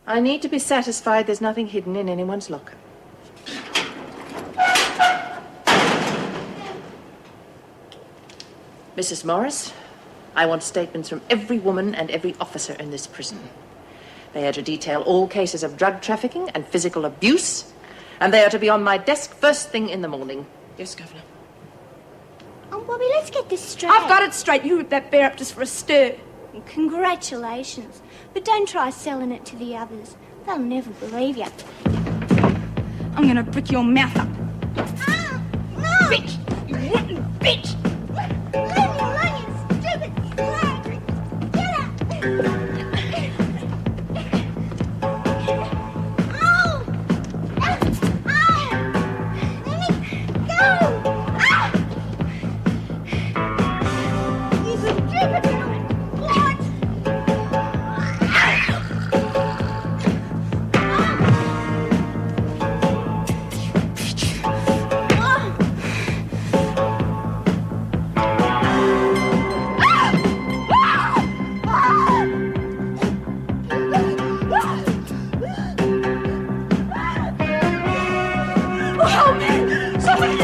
I need to be satisfied there's nothing hidden in anyone's locker. Mrs. Morris, I want statements from every woman and every officer in this prison. They are to detail all cases of drug trafficking and physical abuse, and they are to be on my desk first thing in the morning. Yes, Governor. Oh, Bobby, let's get this straight. I've got it straight. You whipped that bear up just for a stir. Congratulations. But don't try selling it to the others. They'll never believe you. I'm gonna brick your mouth up. Ah, no! Bitch! You rotten bitch! Leave me alone, you stupid slag! Get out! Ow! Ow! Let me go! Ah! You stupid little what? Help me! Somebody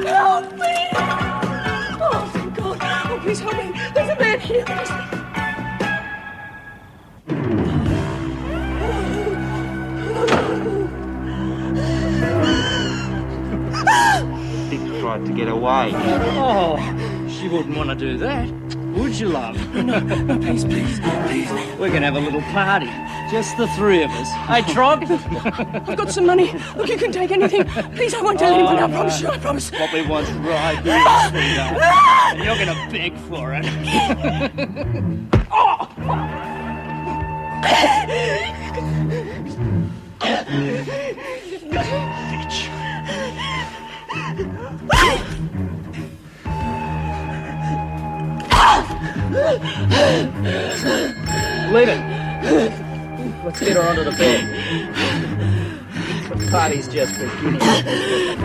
help me! Oh, thank God. Oh, please help me. There's a man here. Dick tried to get away. Oh, she wouldn't want to do that. Would you, love? No, please, please, please. We're going to have a little party. Just the three of us. Hey, Trog? I've got some money. Look, you can take anything. Please, I won't tell anyone. I promise you, I promise. Poppy wants right here, sweetheart. And you're going to beg for it. Bitch. Leave it. Let's get her onto the bed. The party's just beginning.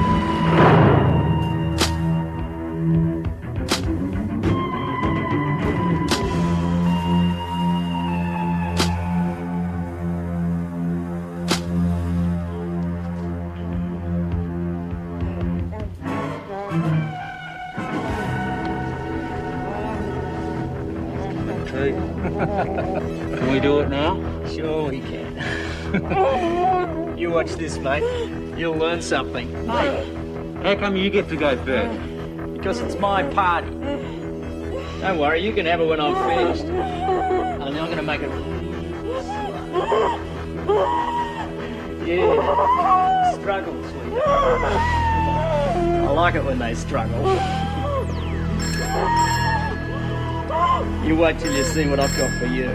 Can we do it now? Sure we can. You watch this, mate. You'll learn something. Hey, how come you get to go first? Because it's my party. Don't worry, you can have it when I'm finished. Only I'm gonna make it. Yeah. Struggle, sweetheart. I like it when they struggle. You wait till you see what I've got for you.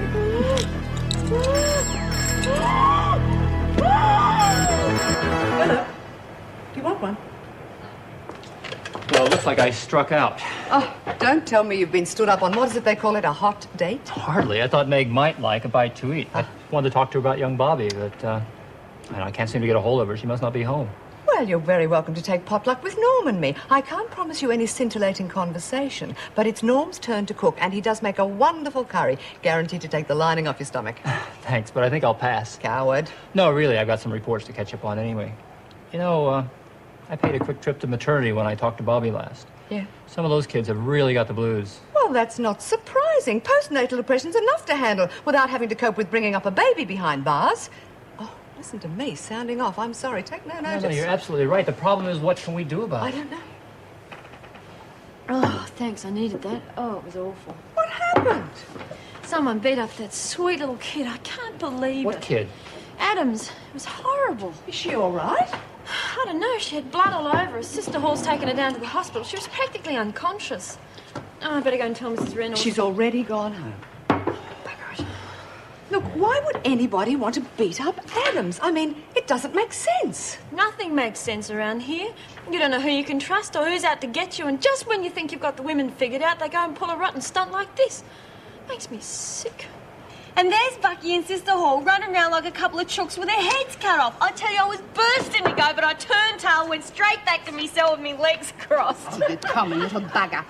Hello. Do you want one? Well, it looks like I struck out. Oh, don't tell me you've been stood up on, what is it they call it, a hot date? Hardly. I thought Meg might like a bite to eat. I wanted to talk to her about young Bobby, but I can't seem to get a hold of her. She must not be home. Well, you're very welcome to take potluck with Norm and me. I can't promise you any scintillating conversation, but it's Norm's turn to cook, and he does make a wonderful curry, guaranteed to take the lining off your stomach. Thanks, but I think I'll pass. Coward. No, really, I've got some reports to catch up on anyway. You know, I paid a quick trip to maternity when I talked to Bobby last. Yeah. Some of those kids have really got the blues. Well, that's not surprising. Postnatal depression's enough to handle without having to cope with bringing up a baby behind bars. Oh, listen to me sounding off. I'm sorry. Take no notice. No, you're absolutely right. The problem is, what can we do about it? I don't know. Oh, thanks. I needed that. Oh, it was awful. What happened? Someone beat up that sweet little kid. I can't believe it. What kid? Adams. It was horrible. Is she all right? I don't know. She had blood all over her. Sister Hall's taken her down to the hospital. She was practically unconscious. Oh, I better go and tell Mrs. Reynolds. She's already gone home. Bugger it. Look, why would anybody want to beat up Adams? I mean, it doesn't make sense. Nothing makes sense around here. You don't know who you can trust or who's out to get you, and just when you think you've got the women figured out, they go and pull a rotten stunt like this. Makes me sick. And there's Bucky and Sister Hall running around like a couple of chooks with their heads cut off. I tell you, I was bursting to go, but I turned tail, went straight back to me cell with me legs crossed. Oh, you common little bugger.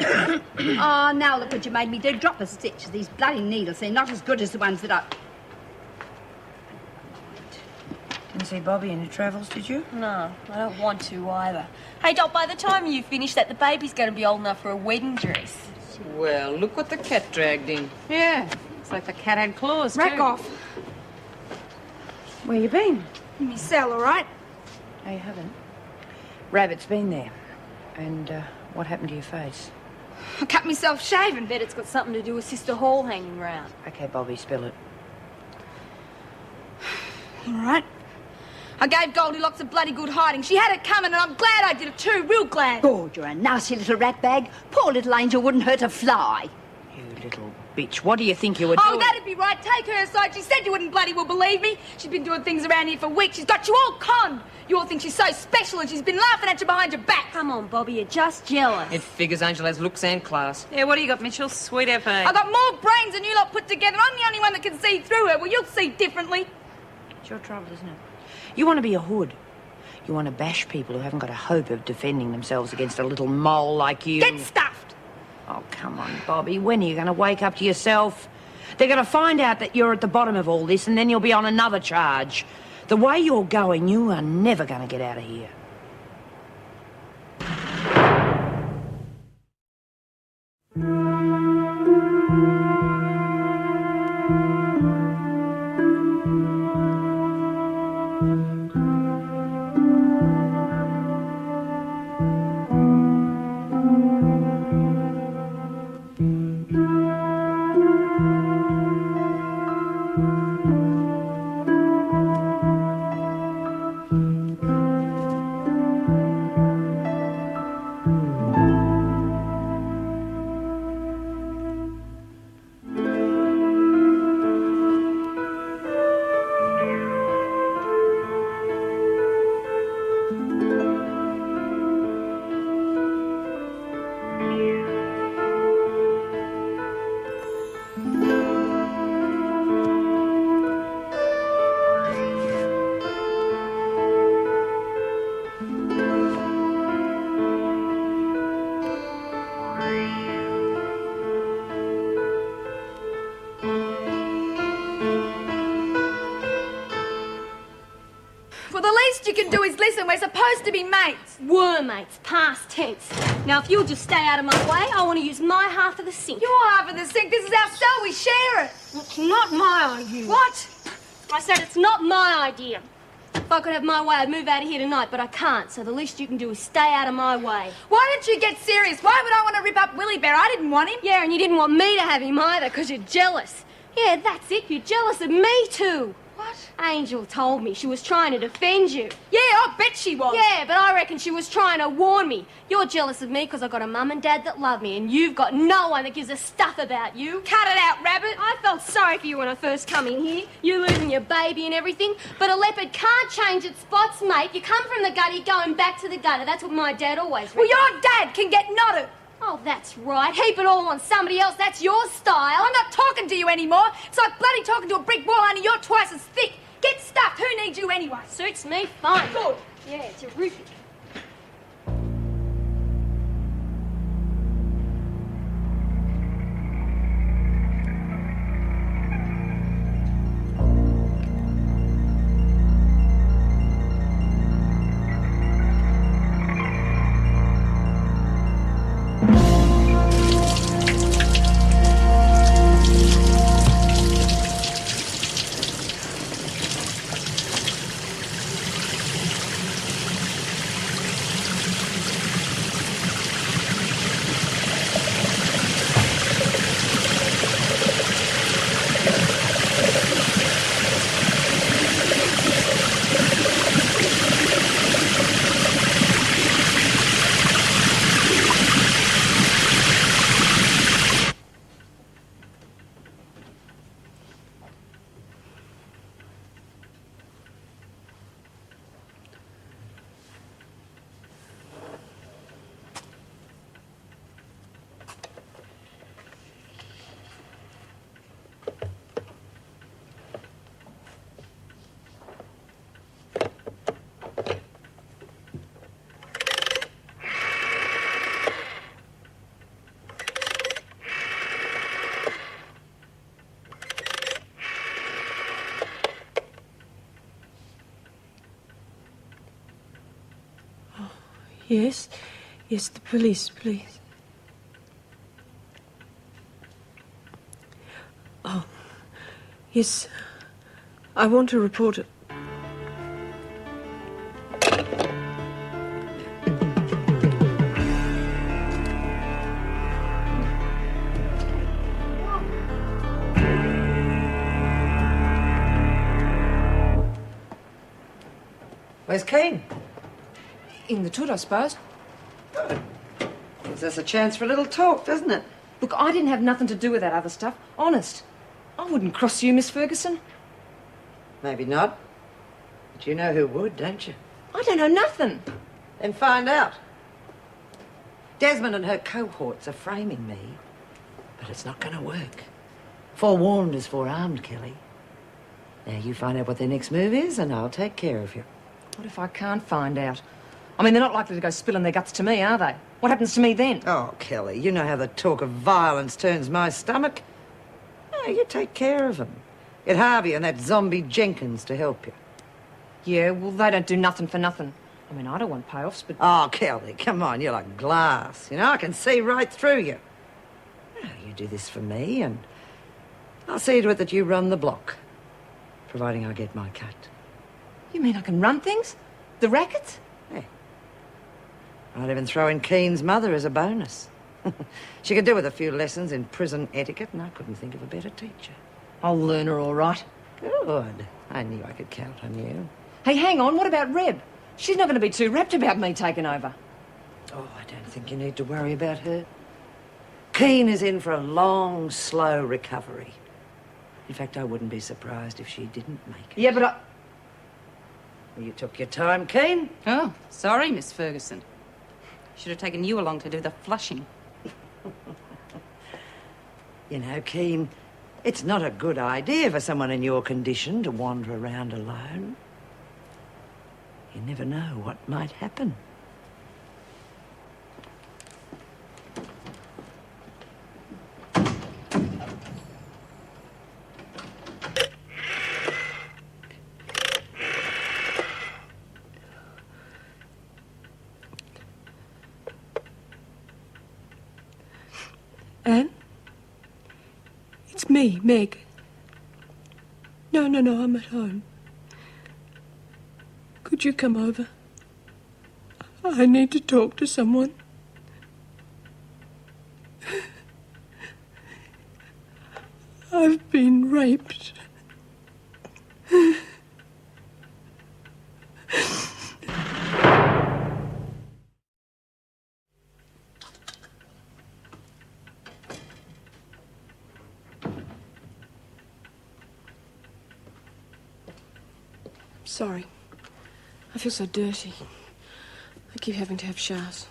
Oh, now look what you made me do. Drop a stitch. These bloody needles, they're not as good as the ones that I... Didn't see Bobby in her travels, did you? No, I don't want to either. Hey, Doc, by the time you finish that, the baby's going to be old enough for a wedding dress. Well, look what the cat dragged in. Yeah, looks like the cat had claws, Rack too. off. Where you been? In my cell, all right? No, you haven't. Rabbit's been there. And, what happened to your face? I cut myself shaving. Bet it's got something to do with Sister Hall hanging round. Okay, Bobby, spill it. All right. I gave Goldilocks a bloody good hiding. She had it coming, and I'm glad I did it too, real glad. God, you're a nasty little ratbag. Poor little angel wouldn't hurt a fly. You little bitch. What do you think you were doing? Oh, that'd be right. Take her aside. She said you wouldn't bloody well believe me. She's been doing things around here for weeks. She's got you all conned. You all think she's so special, and she's been laughing at you behind your back. Come on, Bobby, you're just jealous. It figures Angel has looks and class. Yeah, what do you got, Mitchell? Sweet F.A. I got more brains than you lot put together. I'm the only one that can see through her. Well, you'll see differently. It's your trouble, isn't it? You want to be a hood. You want to bash people who haven't got a hope of defending themselves against a little mole like you. Get stuffed! Oh, come on, Bobby. When are you going to wake up to yourself? They're going to find out that you're at the bottom of all this, and then you'll be on another charge. The way you're going, you are never going to get out of here. Well, the least you can do is listen. We're supposed to be mates. Were mates, past tense. Now, if you'll just stay out of my way, I want to use my half of the sink. Your half of the sink. This is our cell. We share it. It's not my idea. What? I said it's not my idea. If I could have my way, I'd move out of here tonight, but I can't, so the least you can do is stay out of my way. Why don't you get serious? Why would I want to rip up Willie Bear? I didn't want him. Yeah, and you didn't want me to have him either, because you're jealous. Yeah, that's it. You're jealous of me, too. What? Angel told me she was trying to defend you. Yeah, I bet she was. Yeah, but I reckon she was trying to warn me. You're jealous of me because I've got a mum and dad that love me, and you've got no one that gives a stuff about you. Cut it out, Rabbit. I felt sorry for you when I first come in here. You losing your baby and everything. But a leopard can't change its spots, mate. You come from the gutter, you're going back to the gutter. That's what my dad always Well, reckoned. your dad can get knotted. Oh, that's right. Heap it all on somebody else. That's your style. I'm not talking to you anymore. It's like bloody talking to a brick wall, honey. You're twice as thick. Get stuffed. Who needs you anyway? Suits me fine. Good. Yeah, terrific. Yes? Yes, the police, please. Oh, yes. I want to report it. Where's Keen? In the toot, I suppose. Gives us a chance for a little talk, doesn't it? Look, I didn't have nothing to do with that other stuff. Honest. I wouldn't cross you, Miss Ferguson. Maybe not. But you know who would, don't you? I don't know nothing. Then find out. Desmond and her cohorts are framing me. But it's not going to work. Forewarned is forearmed, Kelly. Now you find out what their next move is and I'll take care of you. What if I can't find out? I mean, they're not likely to go spilling their guts to me, are they? What happens to me then? Oh, Kelly, you know how the talk of violence turns my stomach. No, you take care of them. Get Harvey and that zombie Jenkins to help you. Yeah, well, they don't do nothing for nothing. I mean, I don't want payoffs, but... Oh, Kelly, come on, you're like glass. You know, I can see right through you. Oh, you do this for me and I'll see to it that you run the block, providing I get my cut. You mean I can run things? The rackets? Yeah. I'd even throw in Keen's mother as a bonus. She could do with a few lessons in prison etiquette, and I couldn't think of a better teacher. I'll learn her all right. Good. I knew I could count on you. Hey, hang on, what about Reb? She's not going to be too rapt about me taking over. Oh, I don't think you need to worry about her. Keen is in for a long, slow recovery. In fact, I wouldn't be surprised if she didn't make it. Yeah, but I... Well, you took your time, Keen. Oh, sorry, Miss Ferguson. Should have taken you along to do the flushing. You know, Keen, it's not a good idea for someone in your condition to wander around alone. You never know what might happen. Anne? It's me, Meg. No, I'm at home. Could you come over? I need to talk to someone. I've been raped. Sorry. I feel so dirty. I keep having to have showers.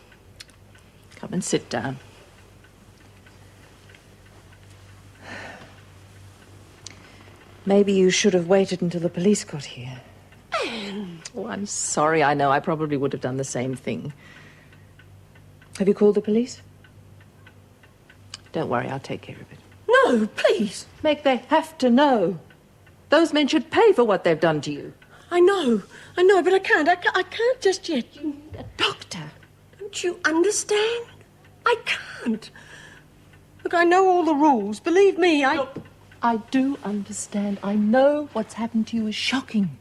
Come and sit down. Maybe you should have waited until the police got here. Oh, I'm sorry. I know. I probably would have done the same thing. Have you called the police? Don't worry. I'll take care of it. No, please. Meg, they have to know. Those men should pay for what they've done to you. I know, but I can't. I can't just yet. You need a doctor. Don't you understand? I can't. Look, I know all the rules. Believe me, Look, I do understand. I know what's happened to you is shocking.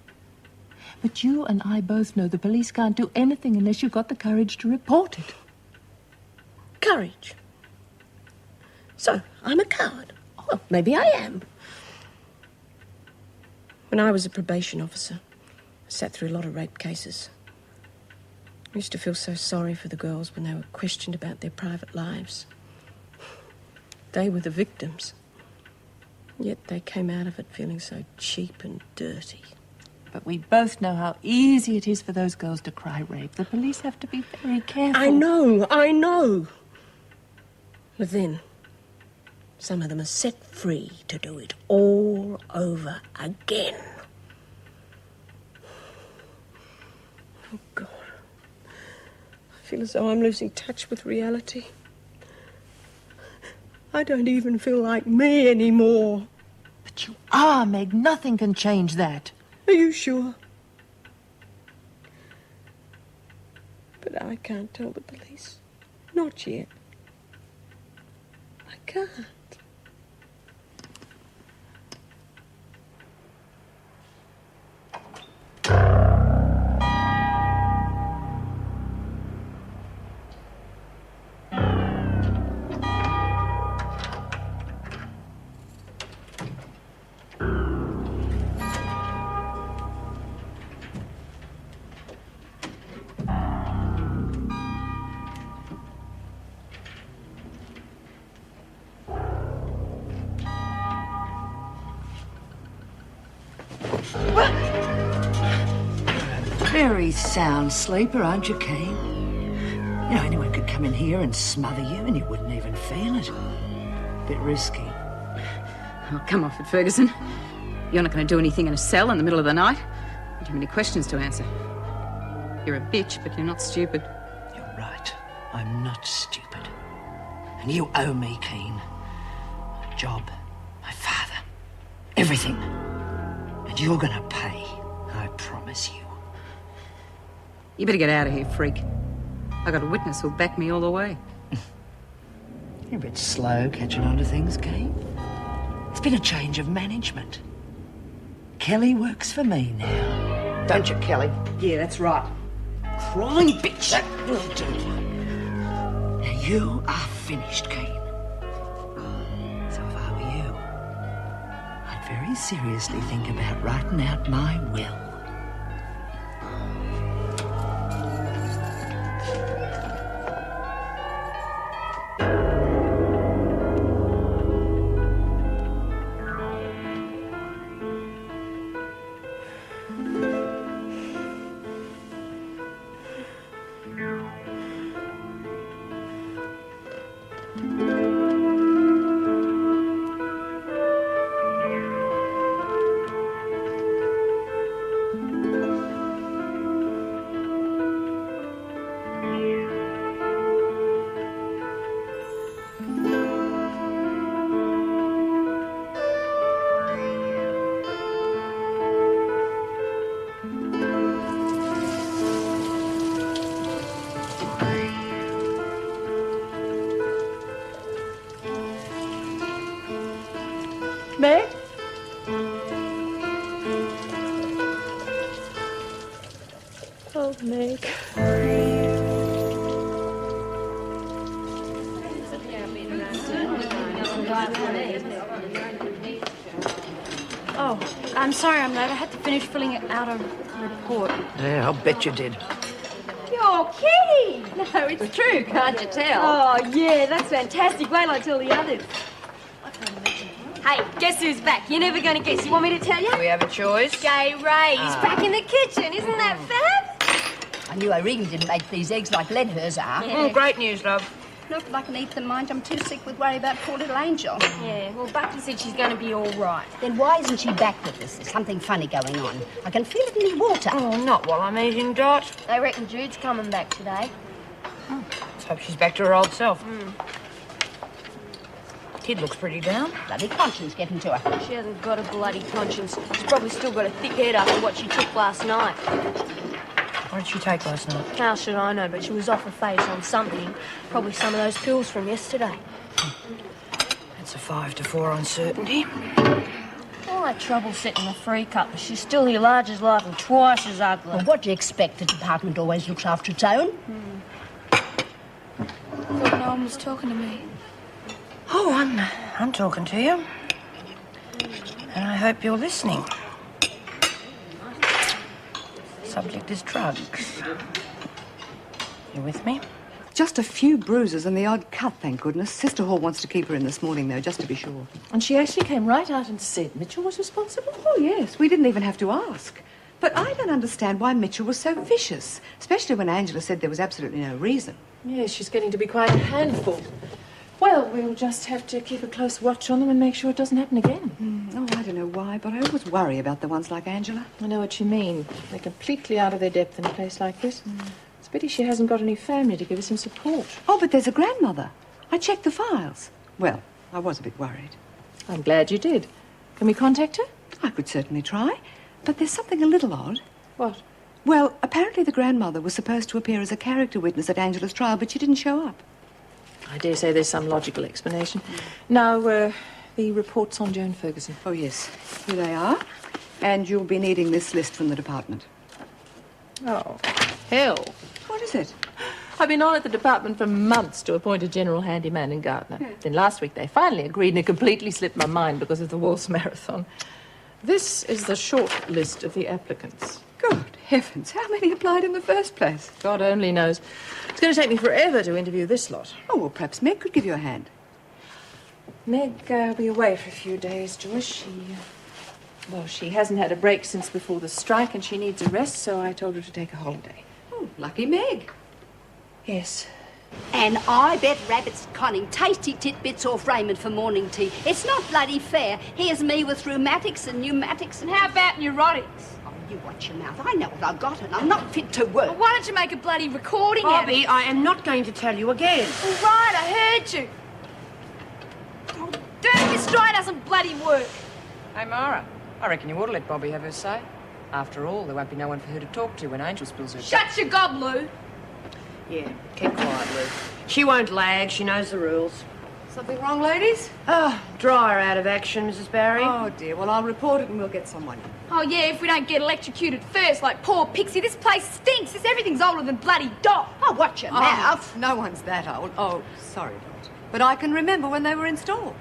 But you and I both know the police can't do anything unless you've got the courage to report it. Courage. So, I'm a coward. Well, maybe I am. When I was a probation officer, I sat through a lot of rape cases. I used to feel so sorry for the girls when they were questioned about their private lives. They were the victims. Yet they came out of it feeling so cheap and dirty. But we both know how easy it is for those girls to cry rape. The police have to be very careful. I know. But then, some of them are set free to do it all over again. Oh, God. I feel as though I'm losing touch with reality. I don't even feel like me anymore. But you are, Meg. Nothing can change that. Are you sure? But I can't tell the police. Not yet. I can't. Very sound sleeper, aren't you, Keen? You know, anyone could come in here and smother you and you wouldn't even feel it. Bit risky. Oh, come off it, Ferguson. You're not going to do anything in a cell in the middle of the night. You have many questions to answer. You're a bitch, but you're not stupid. You're right. I'm not stupid. And you owe me, Keen. My job, my father, everything. And you're going to pay, I promise you. You better get out of here, freak. I got a witness who'll back me all the way. You're a bit slow catching on to things, Kate. It's been a change of management. Kelly works for me now. Don't you, Kelly? Yeah, that's right. Crawling bitch. That will do. Now, you are finished, Kate. So if I were you, I'd very seriously think about writing out my will. Meg? Oh, Meg. Oh, I'm sorry I'm late. I had to finish filling out a report. Yeah, I'll bet you did. You're kidding! No, it's true, can't you tell? Oh, yeah, that's fantastic. Wait till I tell the others. Hey, guess who's back? You're never going to guess. You want me to tell you? Do we have a choice? Gay Ray. He's back in the kitchen. Isn't that fab? I knew O'Regan didn't make these eggs like lead hers are. Mm, great news, love. Not that I can eat them, mind. I'm too sick with worry about poor little Angel. Yeah, well, Bucky said she's going to be all right. Then why isn't she back with us? There's something funny going on. I can feel it in the water. Oh, not while I'm eating, Dot. They reckon Jude's coming back today. Let's hope she's back to her old self. Kid looks pretty down. Bloody conscience getting to her. She hasn't got a bloody conscience. She's probably still got a thick head after what she took last night. What did she take last night? How should I know? But she was off her face on something. Probably some of those pills from yesterday. That's a 5 to 4 uncertainty. All that trouble setting a freak up, but she's still here large as life and twice as ugly. Well, what do you expect? The department always looks after its own. I thought no one was talking to me. Oh, I'm talking to you. And I hope you're listening. Subject is drugs. You with me? Just a few bruises and the odd cut, thank goodness. Sister Hall wants to keep her in this morning, though, just to be sure. And she actually came right out and said Mitchell was responsible? Oh, yes. We didn't even have to ask. But I don't understand why Mitchell was so vicious, especially when Angela said there was absolutely no reason. Yes, she's getting to be quite a handful. Well, we'll just have to keep a close watch on them and make sure it doesn't happen again. Oh, I don't know why, but I always worry about the ones like Angela. I know what you mean. They're completely out of their depth in a place like this. It's a pity she hasn't got any family to give her some support. Oh, but there's a grandmother. I checked the files. Well, I was a bit worried. I'm glad you did. Can we contact her? I could certainly try, but there's something a little odd. What? Well, apparently the grandmother was supposed to appear as a character witness at Angela's trial, but she didn't show up. I dare say there's some logical explanation. Now, the reports on Joan Ferguson. Oh, yes. Here they are. And you'll be needing this list from the department. Oh, hell. What is it? I've been on at the department for months to appoint a general handyman and gardener. Yeah. Then last week they finally agreed and it completely slipped my mind because of the waltz marathon. This is the short list of the applicants. Good heavens, how many applied in the first place? God only knows. It's going to take me forever to interview this lot. Oh, well, perhaps Meg could give you a hand. Meg will be away for a few days, Joyce. She hasn't had a break since before the strike and she needs a rest, so I told her to take a holiday. Oh, lucky Meg. Yes. And I bet Rabbit's conning tasty titbits off Raymond for morning tea. It's not bloody fair. Here's me with rheumatics and pneumatics and How about neurotics? Oh, you watch your mouth. I know what I've got and I'm not fit to work. Well, why don't you make a bloody recording Bobby, I am not going to tell you again. All right, I heard you. Oh, damn, this dry doesn't bloody work. Hey, Mara, I reckon you ought to let Bobby have her say. After all, there won't be no one for her to talk to when Angel spills her... Shut your gob, Lou. Yeah, keep quiet, Lou. She won't lag. She knows the rules. Something wrong, ladies? Oh, dryer out of action, Mrs. Barry. Oh, dear. Well, I'll report it and we'll get someone in. Oh, yeah, if we don't get electrocuted first, like poor Pixie. This place stinks. Everything's older than bloody Dot. Oh, watch your mouth. No one's that old. Oh, sorry, Dot. But I can remember when they were installed.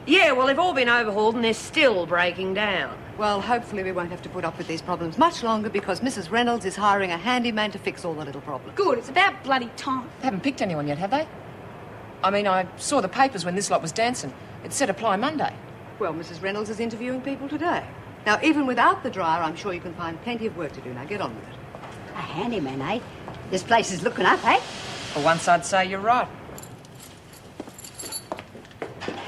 Yeah, well, they've all been overhauled and they're still breaking down. Well, hopefully we won't have to put up with these problems much longer because Mrs. Reynolds is hiring a handyman to fix all the little problems. Good, it's about bloody time. They haven't picked anyone yet, have they? I mean, I saw the papers when this lot was dancing. It said apply Monday. Well, Mrs. Reynolds is interviewing people today. Now, even without the dryer, I'm sure you can find plenty of work to do. Now, get on with it. A handyman, eh? This place is looking up, eh? For once, I'd say you're right.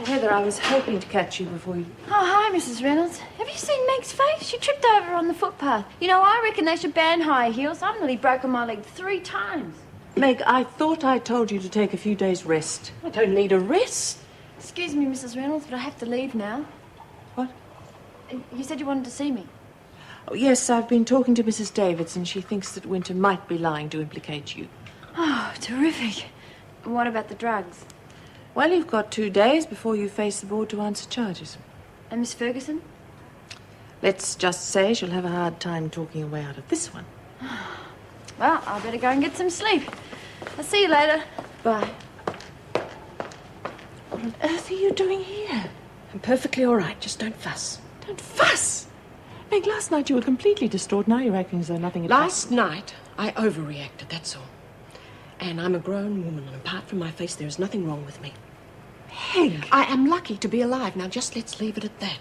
Heather, I was hoping to catch you before you... Oh, hi, Mrs. Reynolds. Have you seen Meg's face? She tripped over on the footpath. You know, I reckon they should ban high heels. I've nearly broken my leg 3 times. Meg, I thought I told you to take a few days' rest. I don't need a rest. Excuse me, Mrs. Reynolds, but I have to leave now. What? You said you wanted to see me. Oh, yes, I've been talking to Mrs. Davidson. She thinks that Winter might be lying to implicate you. Oh, terrific. And what about the drugs? Well, you've got 2 days before you face the board to answer charges. And Miss Ferguson? Let's just say she'll have a hard time talking her way out of this one. Well, I better go and get some sleep. I'll see you later. Bye. What on earth are you doing here? I'm perfectly all right. Just don't fuss. Don't fuss! Meg, last night you were completely distraught. Now you're acting as though nothing had Last night, I overreacted, that's all. And I'm a grown woman, and apart from my face, there is nothing wrong with me. Meg! I am lucky to be alive. Now, just let's leave it at that.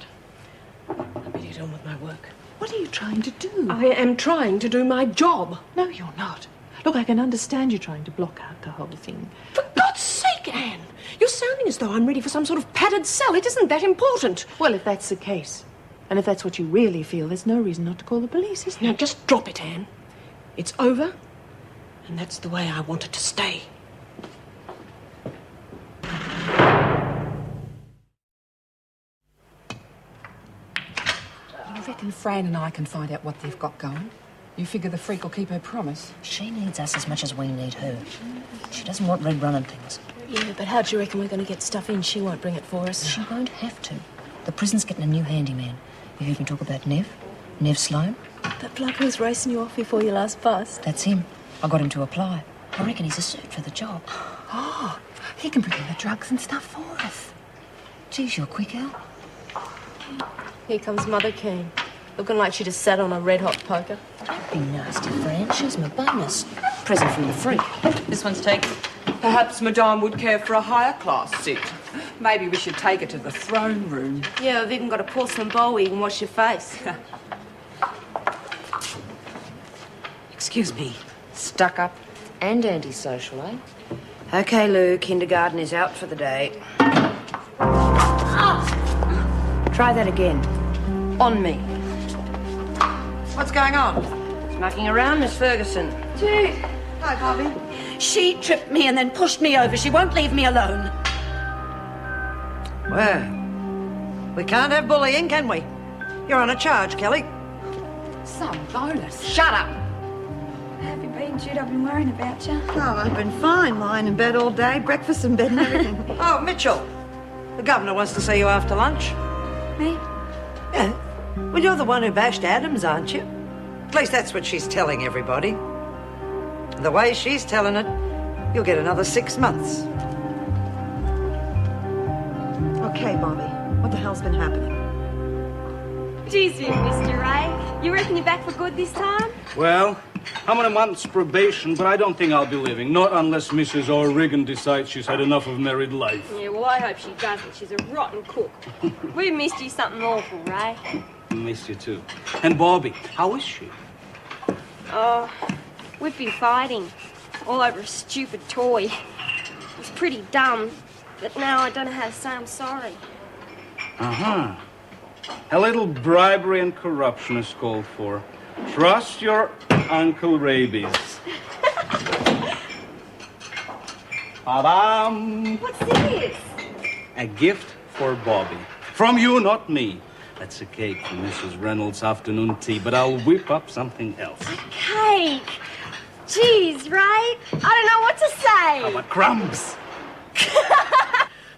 I better get on with my work. What are you trying to do? I am trying to do my job. No, you're not. Look, I can understand you trying to block out the whole thing. For God's sake, Anne! You're sounding as though I'm ready for some sort of padded cell. It isn't that important. Well, if that's the case, and if that's what you really feel, there's no reason not to call the police, is there? Now, just drop it, Anne. It's over, and that's the way I want it to stay. You reckon Fran and I can find out what they've got going? You figure the freak will keep her promise? She needs us as much as we need her. She doesn't want Red running things. Yeah, but how do you reckon we're going to get stuff in? She won't bring it for us. She won't have to. The prison's getting a new handyman. You even talk about Nev Sloane. That bloke who was racing you off before your last bus. That's him. I got him to apply. I reckon he's a suit for the job. Oh, he can bring in the drugs and stuff for us. Geez, you're quick, Al. Here comes Mother Keane, looking like she just sat on a red-hot poker. Don't be nasty, Fran. She's my bonus. Present from the freak. This one's taken. Perhaps Madame would care for a higher class seat. Maybe we should take her to the throne room. Yeah, I've even got a porcelain bowl where you can wash your face. Excuse me. Stuck up and antisocial, eh? Okay, Lou, kindergarten is out for the day. Try that again. On me. What's going on? Mucking around, Miss Ferguson. Gee. Hi, Bobby. She tripped me and then pushed me over. She won't leave me alone. Well, we can't have bullying, can we? You're on a charge, Kelly. Some bonus. Shut up! How have you been, Jude? I've been worrying about you. Oh, I've been fine, lying in bed all day, breakfast in bed and everything. Oh, Mitchell, the governor wants to see you after lunch. Me? Yeah. Well, you're the one who bashed Adams, aren't you? At least that's what she's telling everybody. The way she's telling it, you'll get another 6 months. Okay, Bobby, what the hell's been happening? Geez, you, Mr. Ray. You reckon you're back for good this time? Well, I'm on a month's probation, but I don't think I'll be leaving. Not unless Mrs. O'Regan decides she's had enough of married life. Yeah, well, I hope she doesn't. She's a rotten cook. We missed you something awful, Ray. Missed you too. And Bobby, how is she? Oh, we've been fighting. All over a stupid toy. It was pretty dumb, but now I don't know how to say I'm sorry. Uh-huh. A little bribery and corruption is called for. Trust your Uncle Rabies. Ba-bam! What's this? A gift for Bobby. From you, not me. That's a cake for Mrs. Reynolds' afternoon tea, but I'll whip up something else. Cake. Jeez, Ray. I don't know what to say. How about crumbs?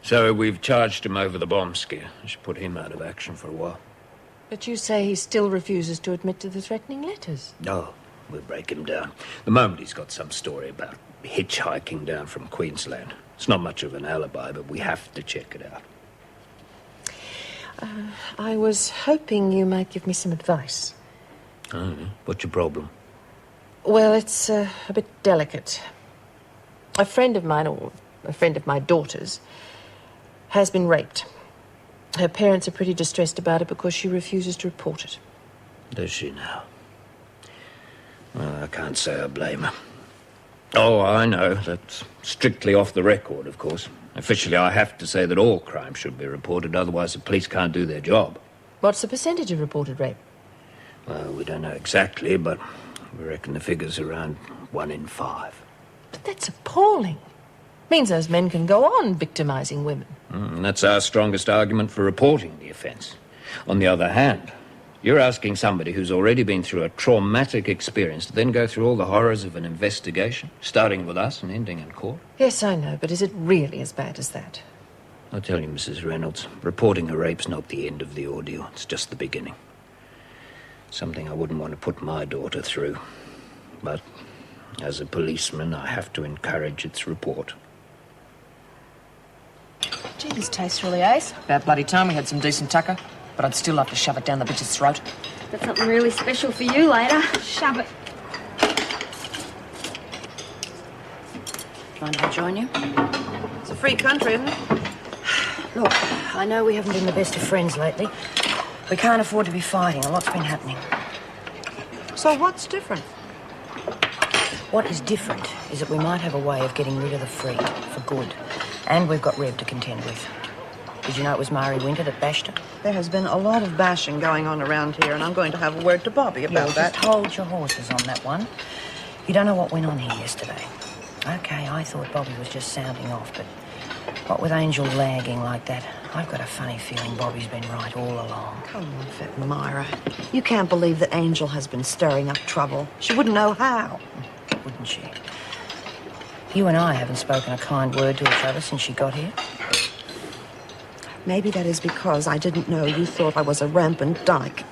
So we've charged him over the bomb scare. I should put him out of action for a while. But you say he still refuses to admit to the threatening letters. No, we'll break him down. The moment he's got some story about hitchhiking down from Queensland. It's not much of an alibi, but we have to check it out. I was hoping you might give me some advice. Oh, what's your problem? Well, it's a bit delicate. A friend of mine, or a friend of my daughter's, has been raped. Her parents are pretty distressed about it because she refuses to report it. Does she now? Well, I can't say I blame her. Oh, I know. That's strictly off the record, of course. Officially, I have to say that all crime should be reported, otherwise the police can't do their job. What's the percentage of reported rape? Well, we don't know exactly, but we reckon the figure's around 1 in 5. But that's appalling. Means those men can go on victimizing women. And that's our strongest argument for reporting the offence. On the other hand, you're asking somebody who's already been through a traumatic experience to then go through all the horrors of an investigation, starting with us and ending in court. Yes, I know, but is it really as bad as that? I'll tell you, Mrs. Reynolds, reporting a rape's not the end of the ordeal. It's just the beginning. Something I wouldn't want to put my daughter through. But as a policeman, I have to encourage its report. Gee, this tastes really ace. About bloody time we had some decent tucker. But I'd still love to shove it down the bitch's throat. That's something really special for you later. Shove it. Mind if I join you? It's a free country, isn't it? Look, I know we haven't been the best of friends lately. We can't afford to be fighting. A lot's been happening. So what's different? What is different is that we might have a way of getting rid of the freak for good. And we've got Reb to contend with. Did you know it was Mari Winter that bashed her? There has been a lot of bashing going on around here, and I'm going to have a word to Bobby about that. Just hold your horses on that one. You don't know what went on here yesterday. Okay, I thought Bobby was just sounding off, but what with Angel lagging like that, I've got a funny feeling Bobby's been right all along. Come on, Fat Myra. You can't believe that Angel has been stirring up trouble. She wouldn't know how. Wouldn't she? You and I haven't spoken a kind word to each other since she got here. Maybe that is because I didn't know you thought I was a rampant dyke.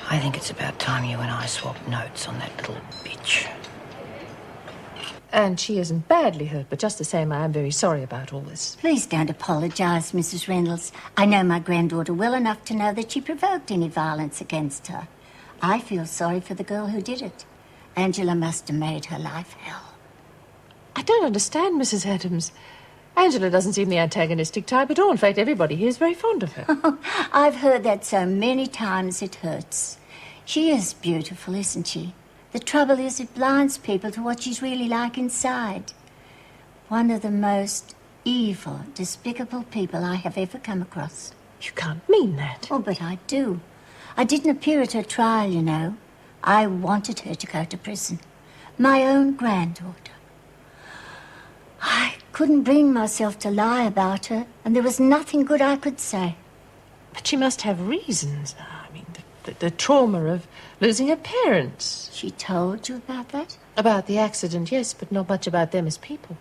I think it's about time you and I swapped notes on that little bitch. And she isn't badly hurt, but just the same, I am very sorry about all this. Please don't apologise, Mrs. Reynolds. I know my granddaughter well enough to know that she provoked any violence against her. I feel sorry for the girl who did it. Angela must have made her life hell. I don't understand, Mrs. Adams. Angela doesn't seem the antagonistic type at all. In fact, everybody here is very fond of her. I've heard that so many times it hurts. She is beautiful, isn't she? The trouble is it blinds people to what she's really like inside. One of the most evil, despicable people I have ever come across. You can't mean that. Oh, but I do. I didn't appear at her trial, you know. I wanted her to go to prison. My own granddaughter. I couldn't bring myself to lie about her, and there was nothing good I could say. But she must have reasons. I mean, the the trauma of losing her parents. She told you about that? About the accident, yes, but not much about them as people.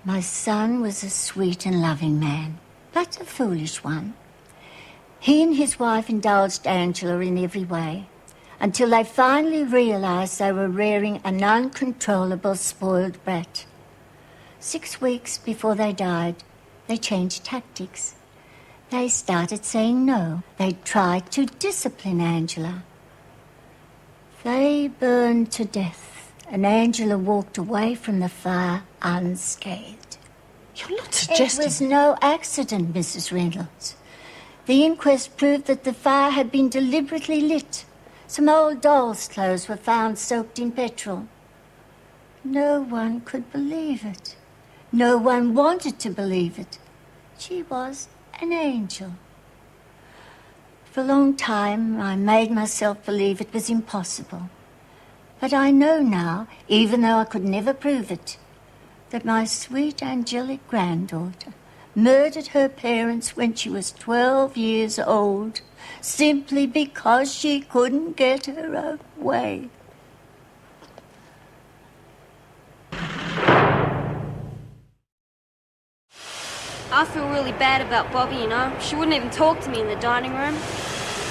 My son was a sweet and loving man, but a foolish one. He and his wife indulged Angela in every way, until they finally realised they were rearing an uncontrollable, spoiled brat. 6 weeks before they died, they changed tactics. They started saying no. They tried to discipline Angela. They burned to death, and Angela walked away from the fire unscathed. You're not suggesting... It was no accident, Mrs. Reynolds. The inquest proved that the fire had been deliberately lit. Some old doll's clothes were found soaked in petrol. No one could believe it. No one wanted to believe it. She was an angel. For a long time, I made myself believe it was impossible. But I know now, even though I could never prove it, that my sweet angelic granddaughter murdered her parents when she was 12 years old, simply because she couldn't get her own way. I feel really bad about Bobby, you know. She wouldn't even talk to me in the dining room.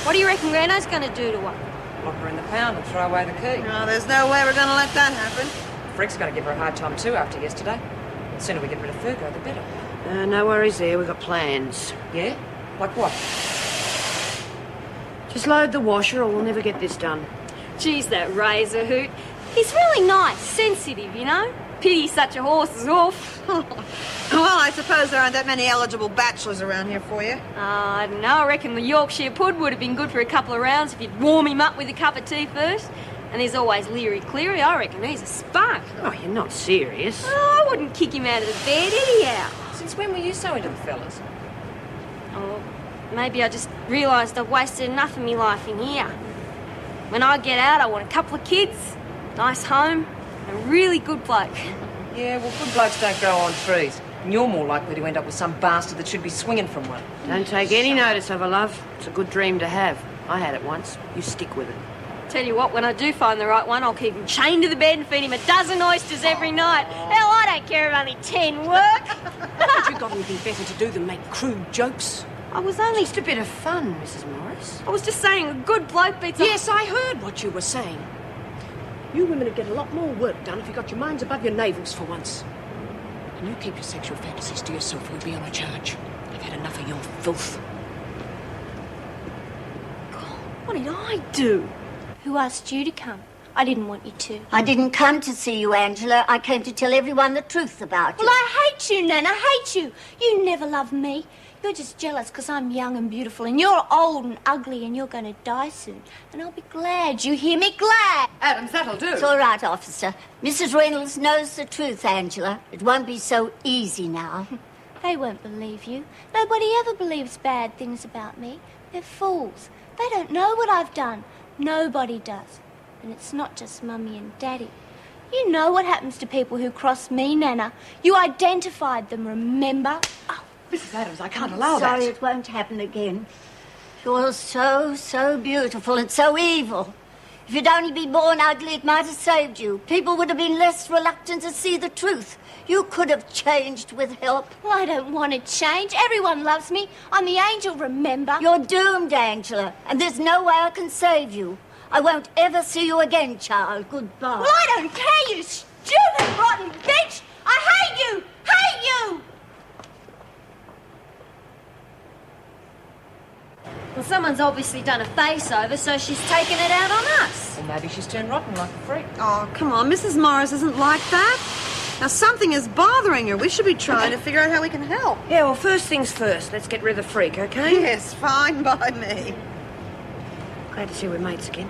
What do you reckon Grano's going to do to her? Lock her in the pound and throw away the key. No, there's no way we're going to let that happen. Freak's going to give her a hard time too after yesterday. The sooner we get rid of Fergo, the better. No worries there. We've got plans. Yeah? Like what? Just load the washer or we'll never get this done. Geez, that razor hoot. He's really nice, sensitive, you know. Pity such a horse is off. Well, I suppose there aren't that many eligible bachelors around here for you. I don't know. I reckon the Yorkshire Pud would have been good for a couple of rounds if you'd warm him up with a cup of tea first. And there's always Leary Cleary. I reckon he's a spark. Oh, you're not serious. Oh, I wouldn't kick him out of the bed anyhow. Since when were you so into the fellas? Oh, maybe I just realised I've wasted enough of my life in here. When I get out, I want a couple of kids, nice home, and a really good bloke. Yeah, well, good blokes don't grow on trees. And you're more likely to end up with some bastard that should be swinging from one. Don't take any notice of her, love. It's a good dream to have. I had it once. You stick with it. Tell you what, when I do find the right one, I'll keep him chained to the bed and feed him a dozen oysters every night. Hell, I don't care if only 10 work. Haven't you got anything better to do than make crude jokes? I was only... Just a bit of fun, Mrs. Morris. I was just saying a good bloke beats... Yes, I heard what you were saying. You women would get a lot more work done if you got your minds above your navels for once. And you keep your sexual fantasies to yourself or you'll be on a charge. I've had enough of your filth. What did I do? Who asked you to come? I didn't want you to. I didn't come to see you, Angela. I came to tell everyone the truth about you. Well, I hate you, Nana. I hate you. You never loved me. You're just jealous because I'm young and beautiful and you're old and ugly and you're going to die soon. And I'll be glad. You hear me? Glad. Adams, that'll do. It's all right, officer. Mrs. Reynolds knows the truth, Angela. It won't be so easy now. They won't believe you. Nobody ever believes bad things about me. They're fools. They don't know what I've done. Nobody does. And it's not just Mummy and Daddy. You know what happens to people who cross me, Nana. You identified them, remember? Oh, Mrs. Adams, I can't allow that. Sorry, it won't happen again. You're so beautiful and so evil. If you'd only been born ugly, it might have saved you. People would have been less reluctant to see the truth. You could have changed with help. Well, I don't want to change. Everyone loves me. I'm the angel, remember? You're doomed, Angela, and there's no way I can save you. I won't ever see you again, child. Goodbye. Well, I don't care, you stupid, rotten bitch! I hate you! Hate you! Well, someone's obviously done a face-over, so she's taken it out on us. Or maybe she's turned rotten like a freak. Oh, come on. Mrs. Morris isn't like that. Now, something is bothering her. We should be trying to figure out how we can help. Yeah, well, first things first. Let's get rid of the freak, okay? Yes, fine by me. Glad to see we're mates again.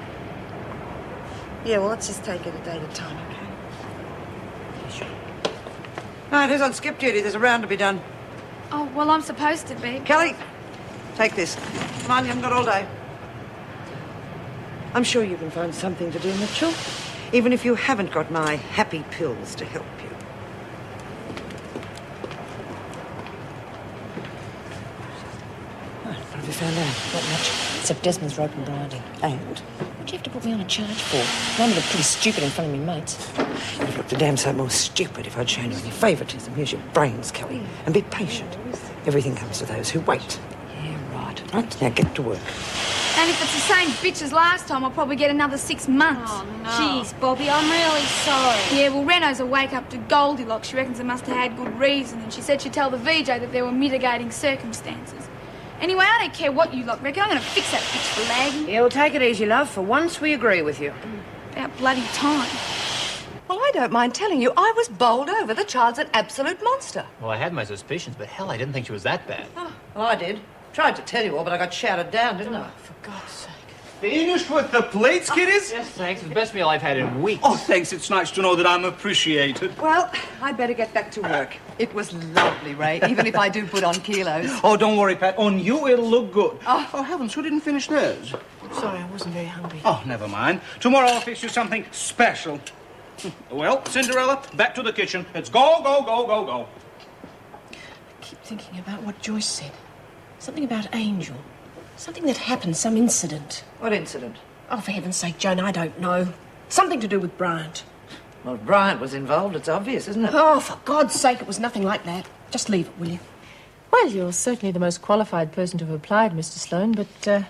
Yeah, well, let's just take it a day at a time, okay? Yeah, sure. Right, who's on skip duty? There's a round to be done. Oh, well, I'm supposed to be. Kelly, take this. Come on, you haven't got all day. I'm sure you can find something to do, Mitchell. Even if you haven't got my happy pills to help you. What have you found out? Not much. Except Desmond's roping Bridie. And? What'd you have to put me on a charge for? I look pretty stupid in front of me mates. You'd looked a damn sight more stupid if I'd shown you any favouritism. Here's your brains, Kelly. And be patient. Everything comes to those who wait. Yeah, right. Right, now get to work. And if it's the same bitch as last time, I'll probably get another 6 months. Oh, no. Jeez, Bobby, I'm really sorry. Yeah, well, Reno's a wake-up to Goldilocks. She reckons it must have had good reason, and she said she'd tell the VJ that there were mitigating circumstances. Anyway, I don't care what you lot reckon. I'm going to fix that bitch for lagging. Yeah, well, take it easy, love. For once, we agree with you. About bloody time. Well, I don't mind telling you, I was bowled over. The child's an absolute monster. Well, I had my suspicions, but hell, I didn't think she was that bad. Oh, well, I did. Tried to tell you all, but I got shouted down, didn't I? For God's sake. Finished with the plates, kiddies? Yes, thanks. It's the best meal I've had in weeks. Oh, thanks. It's nice to know that I'm appreciated. Well, I'd better get back to work. It was lovely, Ray, even if I do put on kilos. Oh, don't worry, Pat. On you, it'll look good. Oh, heavens, who didn't finish theirs? Sorry, I wasn't very hungry. Oh, never mind. Tomorrow I'll fix you something special. Well, Cinderella, back to the kitchen. It's go, go, go, go, go. I keep thinking about what Joyce said. Something about Angel. Something that happened, some incident. What incident? Oh, for heaven's sake, Joan, I don't know. Something to do with Bryant. Well, if Bryant was involved, it's obvious, isn't it? Oh, for God's sake, it was nothing like that. Just leave it, will you? Well, you're certainly the most qualified person to have applied, Mr. Sloane, but I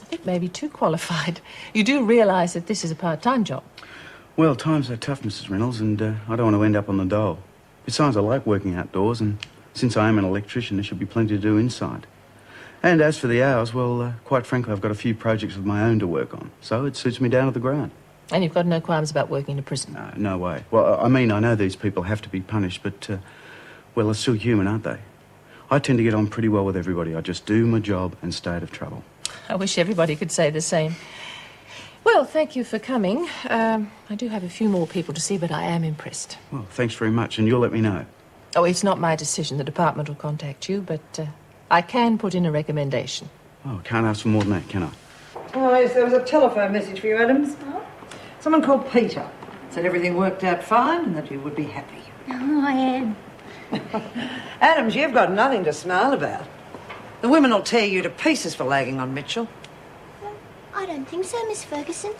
think maybe too qualified. You do realise that this is a part-time job. Well, times are tough, Mrs. Reynolds, and I don't want to end up on the dole. Besides, I like working outdoors, and since I am an electrician, there should be plenty to do inside. And as for the hours, well, quite frankly, I've got a few projects of my own to work on, so it suits me down to the ground. And you've got no qualms about working in a prison? No way. Well, I mean, I know these people have to be punished, but, well, they're still human, aren't they? I tend to get on pretty well with everybody. I just do my job and stay out of trouble. I wish everybody could say the same. Well, thank you for coming. I do have a few more people to see, but I am impressed. Well, thanks very much, and you'll let me know. Oh, it's not my decision. The department will contact you, but I can put in a recommendation. Oh, can't ask for more than that, can I? Oh, yes, there was a telephone message for you, Adams. Someone called Peter. Said everything worked out fine and that you would be happy. Oh, I am. Adams, you've got nothing to smile about. The women will tear you to pieces for lagging on Mitchell. I don't think so, Miss Ferguson.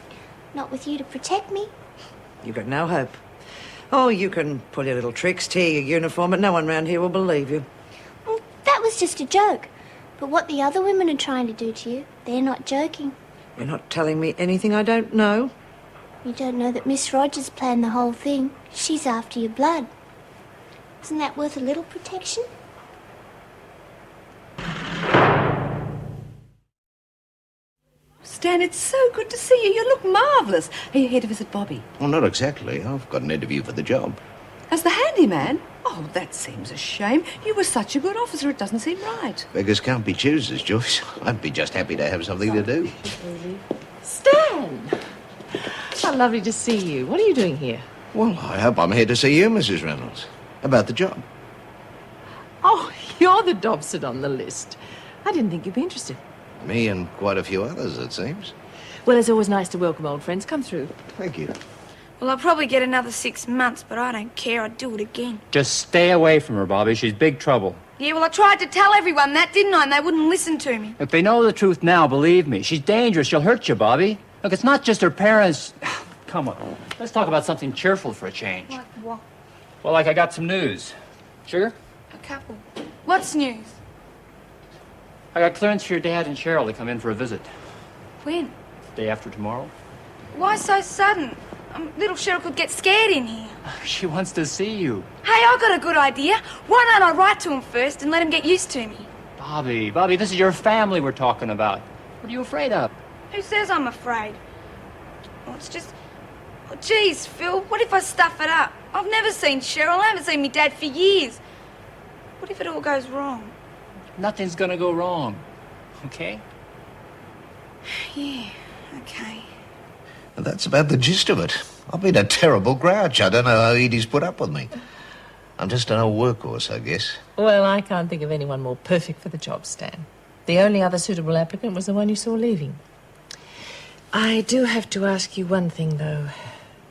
Not with you to protect me. You've got no hope. Oh, you can pull your little tricks, tear your uniform, but no one round here will believe you. Well, that was just a joke. But what the other women are trying to do to you, they're not joking. You're not telling me anything I don't know. You don't know that Miss Rogers planned the whole thing. She's after your blood. Isn't that worth a little protection? Stan, it's so good to see you. You look marvellous. Are you here to visit Bobby? Well, not exactly. I've got an interview for the job. As the handyman? Oh, that seems a shame. You were such a good officer, it doesn't seem right. Beggars can't be choosers, Joyce. I'd be just happy to have something to do. Stan! How lovely to see you. What are you doing here? Well, I hope I'm here to see you, Mrs. Reynolds. About the job. Oh, you're the Dobson on the list. I didn't think you'd be interested. Me and quite a few others, it seems. Well, it's always nice to welcome old friends. Come through. Thank you. Well, I'll probably get another 6 months, but I don't care. I'd do it again. Just stay away from her, Bobby. She's big trouble. Yeah, well, I tried to tell everyone that, didn't I? And they wouldn't listen to me. If they know the truth now, believe me, she's dangerous. She'll hurt you, Bobby. Look, it's not just her parents. Come on. Let's talk about something cheerful for a change. Like what? Well, like I got some news. Sugar? A couple. What's news? I got clearance for your dad and Cheryl to come in for a visit. When? Day after tomorrow. Why so sudden? Little Cheryl could get scared in here. She wants to see you. Hey, I got a good idea. Why don't I write to him first and let him get used to me? Bobby, this is your family we're talking about. What are you afraid of? Who says I'm afraid? Well, it's just... Oh, geez, Phil, what if I stuff it up? I've never seen Cheryl. I haven't seen me dad for years. What if it all goes wrong? Nothing's gonna go wrong. Okay? Yeah, okay. And that's about the gist of it. I've been a terrible grouch. I don't know how Edie's put up with me. I'm just an old workhorse, I guess. Well, I can't think of anyone more perfect for the job, Stan. The only other suitable applicant was the one you saw leaving. I do have to ask you one thing, though.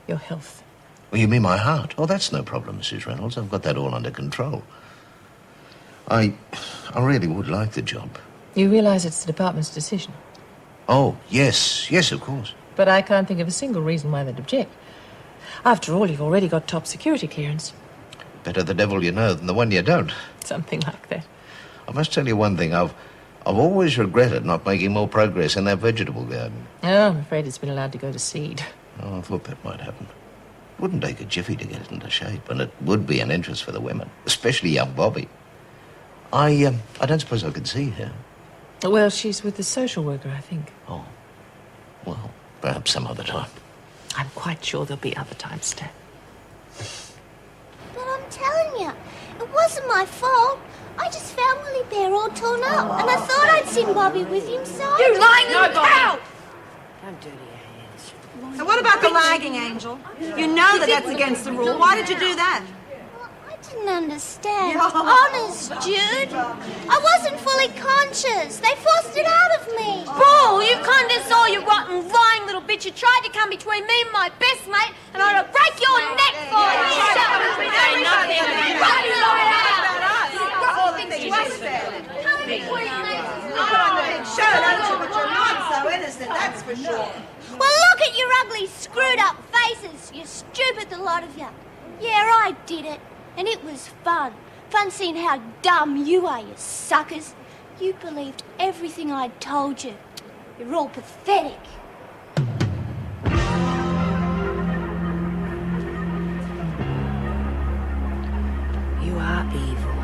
Your health. Well, you mean my heart? Oh, that's no problem, Mrs. Reynolds. I've got that all under control. I really would like the job. You realise it's the department's decision? Oh, yes. Yes, of course. But I can't think of a single reason why they'd object. After all, you've already got top security clearance. Better the devil you know than the one you don't. Something like that. I must tell you one thing. I've always regretted not making more progress in that vegetable garden. Oh, I'm afraid it's been allowed to go to seed. Oh, I thought that might happen. It wouldn't take a jiffy to get it into shape, and it would be an interest for the women, especially young Bobby. I don't suppose I could see her. Well, she's with the social worker, I think. Oh. Well, perhaps some other time. I'm quite sure there'll be other times, Stan. But I'm telling you, it wasn't my fault. I just found Willie Bear all torn up, and I thought I'd seen Bobby with him, so... You lying little cow! Don't dirty your hands. So what about the lagging, Angel? You know that that's against the rule. Why did you do that? I didn't understand. Honest, Jude. I wasn't fully conscious. They forced it out of me. Bull, you kind of saw, you rotten, lying little bitch. You tried to come between me and my best mate, and I'd have break your neck for you. Shut up. That's for sure. Well, look at your ugly, screwed-up faces, you stupid, the lot of you. Yeah, I did it, and it was fun. Fun seeing how dumb you are, you suckers. You believed everything I told you. You're all pathetic. You are evil.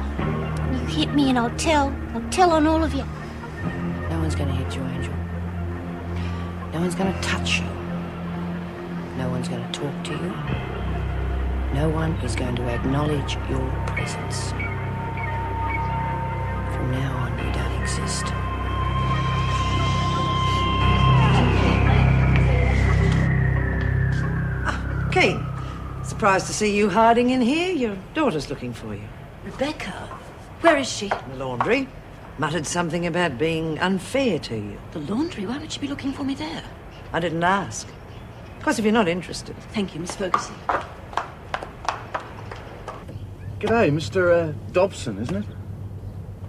You hit me and I'll tell. I'll tell on all of you. No one's going to hit you, Angel. No one's going to touch you. No one's going to talk to you. No one is going to acknowledge your presence. From now on, you don't exist. Keen. Surprised to see you hiding in here. Your daughter's looking for you. Rebecca? Where is she? The laundry. Muttered something about being unfair to you. The laundry? Why would she be looking for me there? I didn't ask. Of course, if you're not interested. Thank you, Miss Ferguson. G'day, Mr. Dobson, isn't it?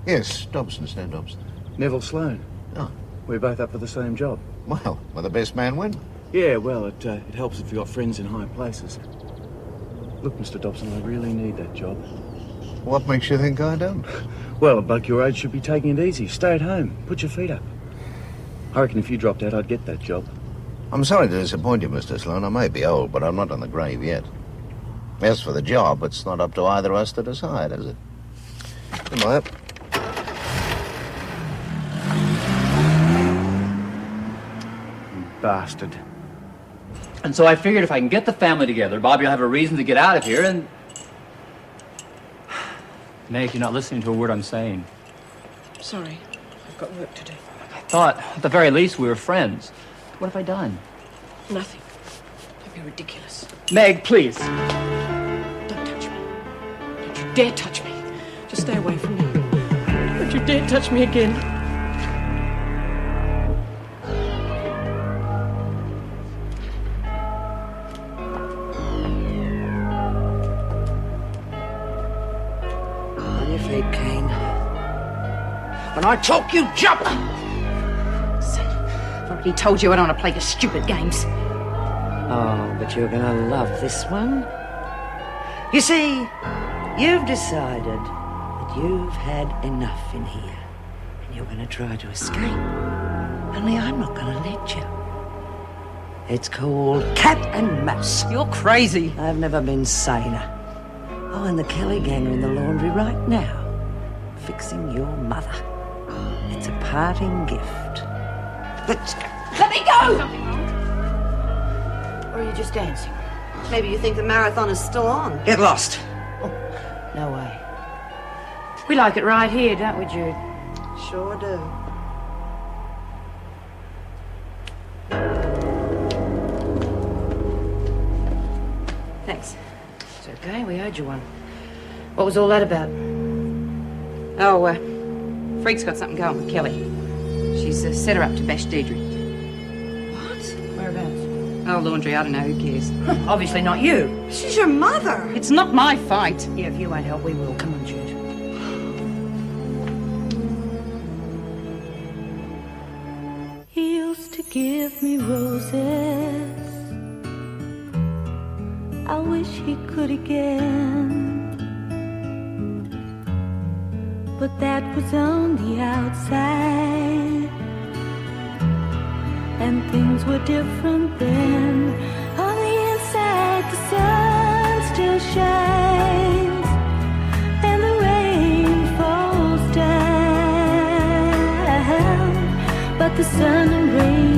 Yes, Dobson, Stan Dobson. Neville Sloane. Oh. We're both up for the same job. Well, will the best man win? Yeah, well, it helps if you've got friends in high places. Look, Mr. Dobson, I really need that job. What makes you think I don't? Well, a bloke your age should be taking it easy. Stay at home. Put your feet up. I reckon if you dropped out, I'd get that job. I'm sorry to disappoint you, Mr. Sloane. I may be old, but I'm not on the grave yet. As for the job, it's not up to either of us to decide, is it? Am I up? You bastard. And so I figured if I can get the family together, Bobby will have a reason to get out of here, and... Meg, you're not listening to a word I'm saying. Sorry, I've got work to do. I thought, at the very least, we were friends. What have I done? Nothing. Don't be ridiculous. Meg, please. Don't touch me. Don't you dare touch me. Just stay away from me. Don't you dare touch me again. On your feet, Kane. When I talk, you jump! I've already told you I don't want to play your stupid games. Oh, but you're gonna love this one. You see, you've decided that you've had enough in here, and you're gonna try to escape. Only I'm not gonna let you. It's called cat and mouse. You're crazy. I've never been saner. Oh, and the Kelly gang are in the laundry right now, fixing your mother. It's a parting gift. Let's go. Let me go! Or are you just dancing? Maybe you think the marathon is still on. Get lost. No way. We like it right here, don't we, Jude? Sure do. Thanks. It's okay, we owed you one. What was all that about? Oh, Freak's got something going with Kelly. She's set her up to bash Deirdre. What? Whereabouts? Oh, laundry, I don't know, who cares? Obviously not you. She's your mother. It's not my fight. Yeah, if you won't help, we will. Come on, Jude. give me roses. I wish he could again, but that was on the outside, and things were different then. On the inside, the sun still shines, and the rain falls down, but the sun and rain